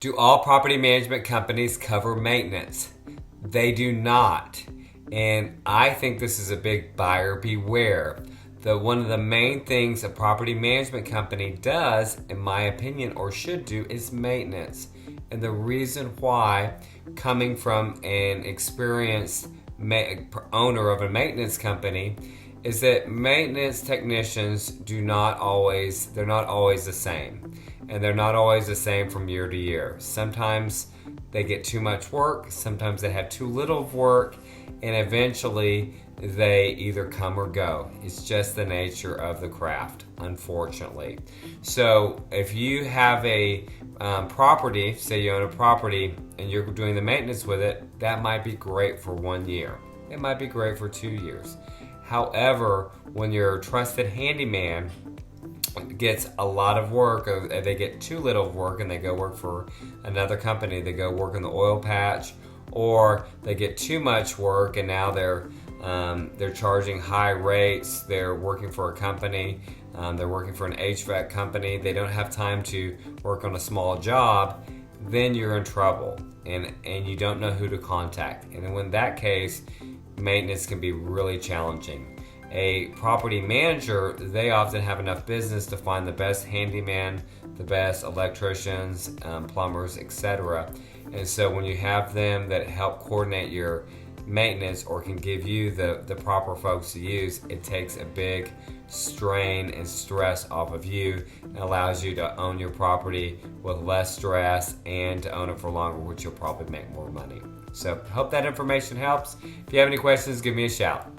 Do all property management companies cover maintenance? They do not. And I think this is a big buyer beware. One of the main things a property management company does, in my opinion, or should do, is maintenance. And the reason why, coming from an experienced owner of a maintenance company, is that maintenance technicians they're not always the same. And they're not always the same from year to year. Sometimes they get too much work, sometimes they have too little work, and eventually they either come or go. It's just the nature of the craft, unfortunately. So if you have a property, say you own a property and you're doing the maintenance with it, that might be great for 1 year. It might be great for 2 years. However, when your trusted handyman gets a lot of work, or they get too little work and they go work for another company, they go work in the oil patch, or they get too much work and now they're charging high rates, they're working for a company, they're working for an HVAC company, they don't have time to work on a small job, then you're in trouble and you don't know who to contact. And in that case, maintenance can be really challenging. A property manager, they often have enough business to find the best handyman, the best electricians, plumbers, etc. And so when you have them that help coordinate your maintenance or can give you the proper folks to use, it takes a big strain and stress off of you and allows you to own your property with less stress and to own it for longer, which you'll probably make more money. So hope that information helps. If you have any questions, give me a shout.